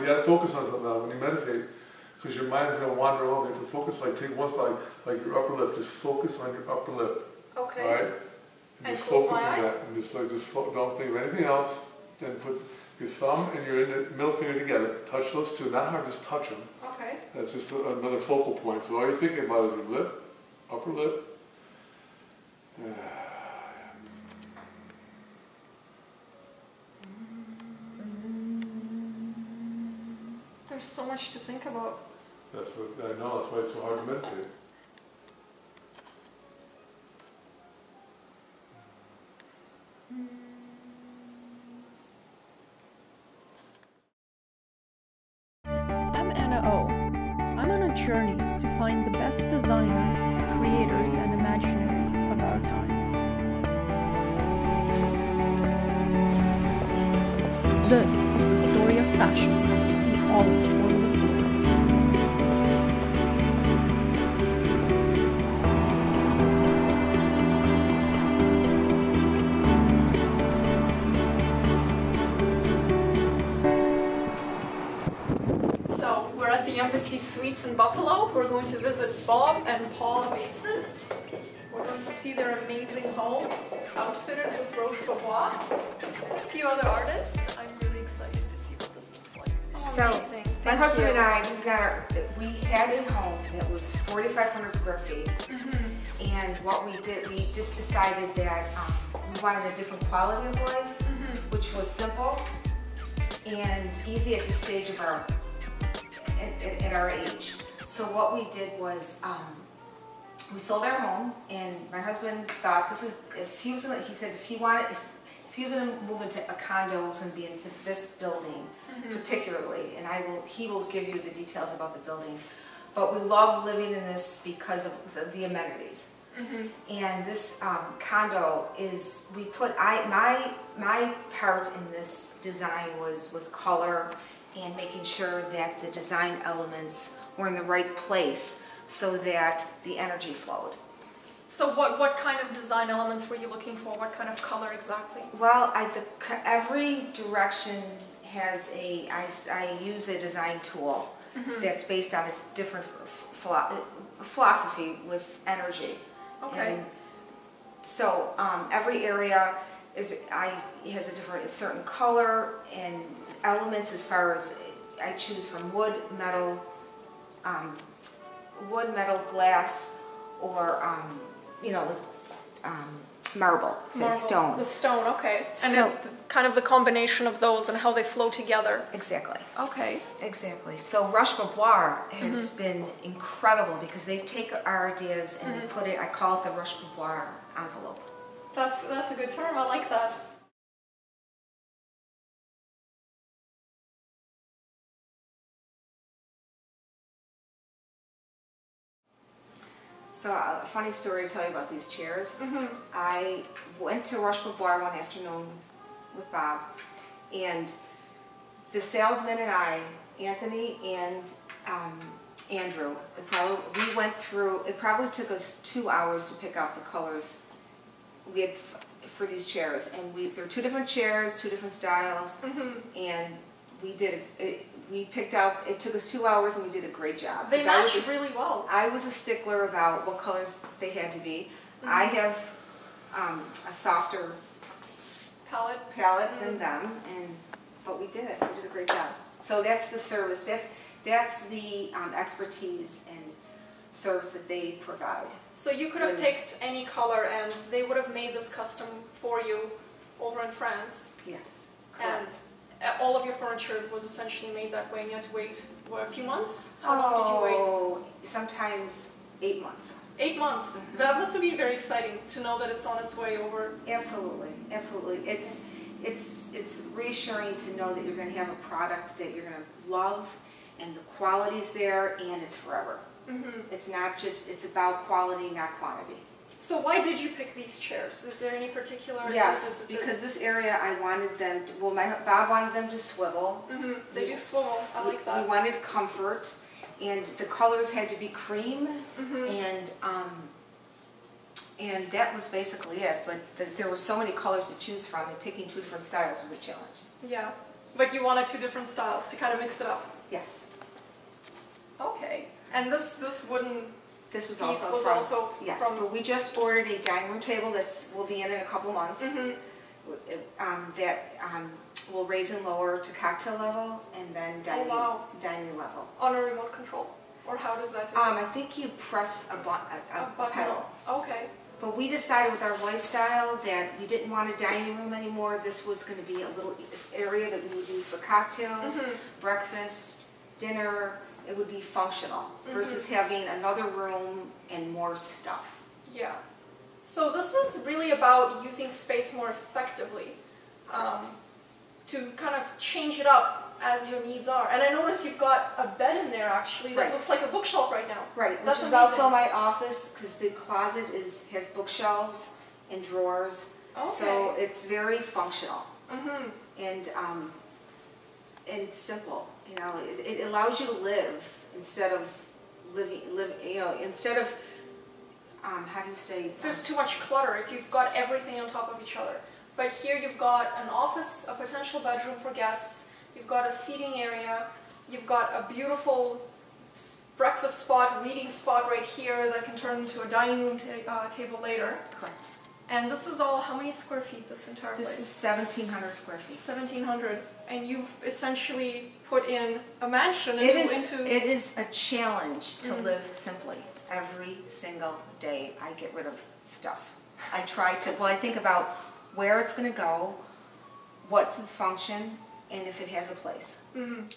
you got to focus on something now when you meditate, because your mind's going to wander over. You have to focus, like take one spot, like your upper lip. Just focus on your upper lip. Okay. All right. And just close focus my on eyes? that, and just don't think of anything else. Then put your thumb and your middle finger together. Touch those two. Not hard, just touch them. Okay. That's just another focal point. So all you're thinking about is your lip, upper lip. There's so much to think about. That's what I know. That's why it's so hard to meditate. I'm Anna O. I'm on a journey to find the best designers, creators, and imaginaries of our times. This is the story of fashion in all its forms of glory. So, we're at the Embassy Suites in Buffalo. We're going to visit Bob and Paula Bateson. We're going to see their amazing home, outfitted with Roche Bobois, and a few other artists. I'm really excited to see what this looks like. Oh, So, amazing. my Thank husband you. and I, we had a home that was 4,500 square feet. And what we did, we just decided that we wanted a different quality of life, which was simple and easy at this stage of our, at our age. So what we did was, we sold our home, and my husband thought he said if he was going to move into a condo, it was going to be into this building particularly, and he will give you the details about the building. But we love living in this because of the amenities. And this condo is, my part in this design was with color and making sure that the design elements were in the right place so that the energy flowed. So what kind of design elements were you looking for? What kind of color exactly? Well, every direction has I use a design tool that's based on a different philosophy with energy. Okay. And so every area has a certain color and elements as far as I choose from wood, metal, glass, or marble, stone. The stone, okay. And So- kind of the combination of those and how they flow together. Exactly. Okay. Exactly. So Roche Bobois has been incredible because they take our ideas and they put it, I call it the Roche Bobois envelope. That's a good term. I like that. So a funny story to tell you about these chairs. I went to Roche Bobois one afternoon with Bob, and the salesman and I, Anthony and Andrew, we went through, it probably took us 2 hours to pick out the colors we had for these chairs. And there were 2 different chairs, 2 different styles, and we did it. We picked out, it took us 2 hours and we did a great job. They match really well. I was a stickler about what colors they had to be. I have a softer palette than them, but we did it. We did a great job. So that's the service. That's the expertise and service that they provide. So you could have picked any color and they would have made this custom for you over in France. Yes. And all of your furniture was essentially made that way and you had to wait, what, a few months? How long did you wait? Oh, sometimes 8 months. 8 months. That must have been very exciting to know that it's on its way over. Absolutely, absolutely. It's reassuring to know that you're going to have a product that you're going to love, and the quality's there, and it's forever. It's not just, it's about quality, not quantity. So why did you pick these chairs? Is there any particular? Yes, because this area I wanted them to, well, Bob wanted them to swivel. They do swivel. I like that. We wanted comfort, and the colors had to be cream, and that was basically it. But there were so many colors to choose from, and picking 2 different styles was a challenge. Yeah. But you wanted two different styles to kind of mix it up. Yes. Okay. And this wooden This was piece also was from, also yes, from. but we just ordered a dining room table that will be in a couple months. Mhm. That will raise and lower to cocktail level and then dining, wow. dining level. On a remote control, or how does that do? I think you press a button. pedal. Okay. But we decided with our lifestyle that we didn't want a dining room anymore. This was going to be a little area that we would use for cocktails, breakfast, dinner. It would be functional versus having another room and more stuff. Yeah. So this is really about using space more effectively, to kind of change it up as your needs are. And I notice you've got a bed in there actually that Right. looks like a bookshelf right now. Right, which That's is amazing. also my office because the closet has bookshelves and drawers. So Okay. it's very functional Mm-hmm. and simple. You know, it allows you to live instead of instead of how do you say? There's too much clutter if you've got everything on top of each other. But here you've got an office, a potential bedroom for guests, you've got a seating area, you've got a beautiful breakfast spot, reading spot right here that can turn into a dining room table later. Correct. And this is all, how many square feet, this entire place? This is 1,700 square feet. 1,700. And you've essentially put in a mansion It into... is a challenge to live simply. Every single day I get rid of stuff. I try to, I think about where it's going to go, what's its function, and if it has a place. Mhm.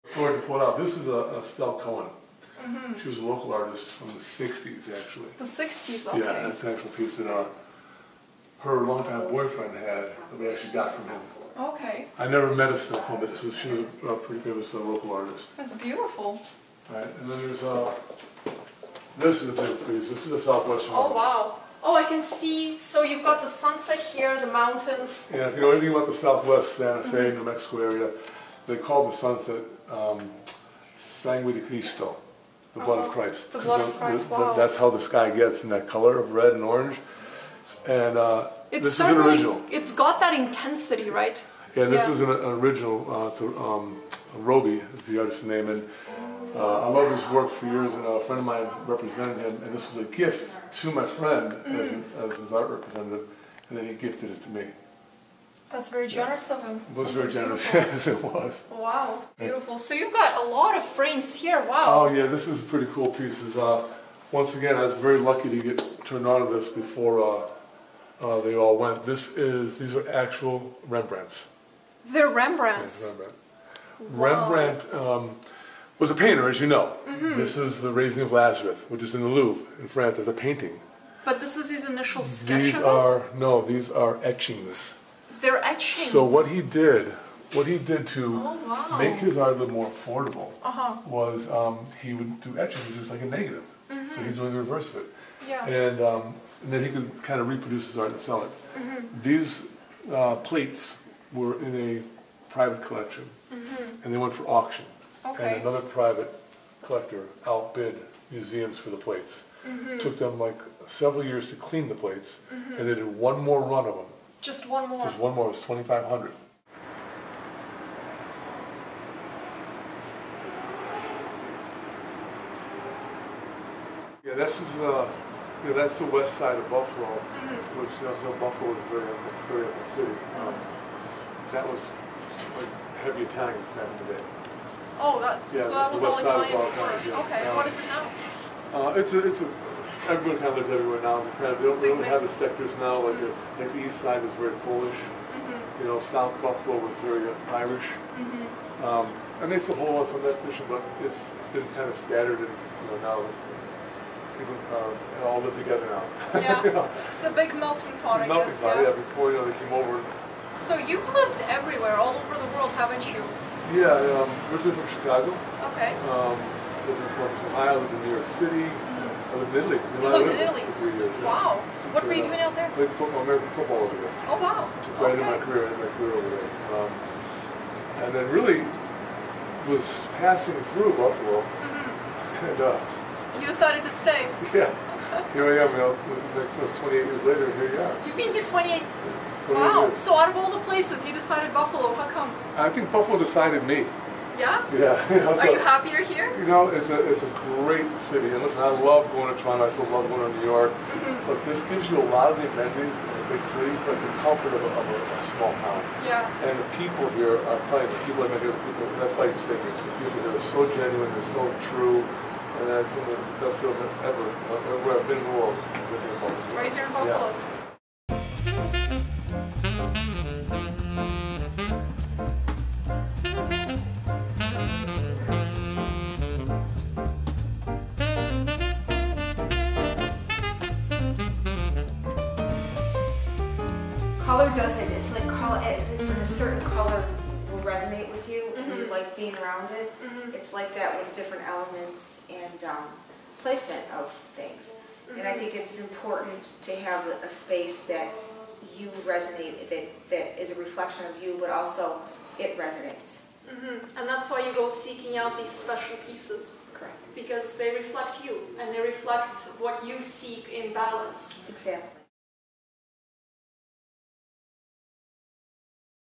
Story to point out, this is a Estelle Cohen. She was a local artist from the 60s, actually. The 60s, okay. Yeah, that's an actual piece that her longtime boyfriend had, that we actually got from him. Okay. I never met Estelle Cohen, but she was a pretty famous local artist. That's beautiful. Right, and then there's this is a big piece. This is the Southwestern Oh, Alps. wow. Oh, I can see, so you've got the sunset here, the mountains. Yeah, if you know anything about the Southwest Santa Fe, New Mexico area, they call the sunset Sangue de Cristo, the blood of Christ. The blood of Christ, wow. That's how the sky gets in that color of red and orange. And this is an original. It's got that intensity, right? Yeah, this Yeah. is an original to Roby is the artist's name, and I love his work for years, and a friend of mine represented him, and this was a gift to my friend as his art representative, and then he gifted it to me. That's very generous of him. It was This very is generous, beautiful. yes it was. Wow, beautiful. So you've got a lot of frames here, Oh wow. yeah, this is pretty cool pieces. Once again, I was very lucky to get turned on to this before they all went. These are actual Rembrandts. They're Yes, Rembrandts. Rembrandt. Wow. Rembrandt was a painter, as you know. This is the Raising of Lazarus, which is in the Louvre in France as a painting. But this is his initial sketch These of it? these are etchings. They're etchings. So what he did to Oh, wow. make his art a little more affordable Uh-huh. was he would do etchings, which is like a negative. So he's doing the reverse of it. Yeah. And then he could kind of reproduce his art and sell it. These plates were in a private collection, and they went for auction. Okay. And another private collector outbid museums for the plates. Took them like several years to clean the plates, and they did one more run of them. Just one more. Just one more, it was 2,500. Yeah, this is that's the west side of Buffalo, which Buffalo is very open city. That was like heavy Italians back in the day. Oh, that's Yeah, so that the was all west side was Italian all before. Italian, yeah. Okay, what is it now? It's a everyone kind of lives everywhere now. They don't Big have the mix. sectors now. Like the east side is very Polish. You know, South Buffalo was very Irish. And they still hold on some of that tradition, but it's been kind of scattered, and now people all live together now. Yeah, You know, it's a big melting pot, I melting guess. pot, Yeah. yeah. Before they came over. So you've lived everywhere, all over the world, haven't you? Yeah, originally from Chicago. Okay. Lived in Columbus, Ohio. Lived in New York City. I lived in Italy. You lived in Italy? For 3 years. yes. Wow. What were you doing out there? Played football, American football over there. Oh wow. So I ended my career over there. And then really was passing through Buffalo. And You decided to stay. yeah, here I am, you know, next 28 years later, here you are. You've been here 28. 28 Wow. years. So out of all the places, you decided Buffalo. How come? I think Buffalo decided me. Yeah? Yeah. You know, Are you happier here? You know, it's a great city. And listen, I love going to Toronto. I still love going to New York. But this gives you a lot of the amenities in a big city, but the comfort of a small town. Yeah. And the people here, I'm telling you, the people I met here, the people, that's why you stay here. The people here are so genuine, they're so true. And that's some of the best people ever, where I've been in the world. I've been here in Buffalo. Right here in Buffalo. Color does it. It's like color. It's in a certain color will resonate with you, and you like being around it. It's like that with different elements and placement of things. And I think it's important to have a space that you resonate, that is a reflection of you, but also it resonates. And that's why you go seeking out these special pieces. Correct. Because they reflect you and they reflect what you seek in balance. Exactly.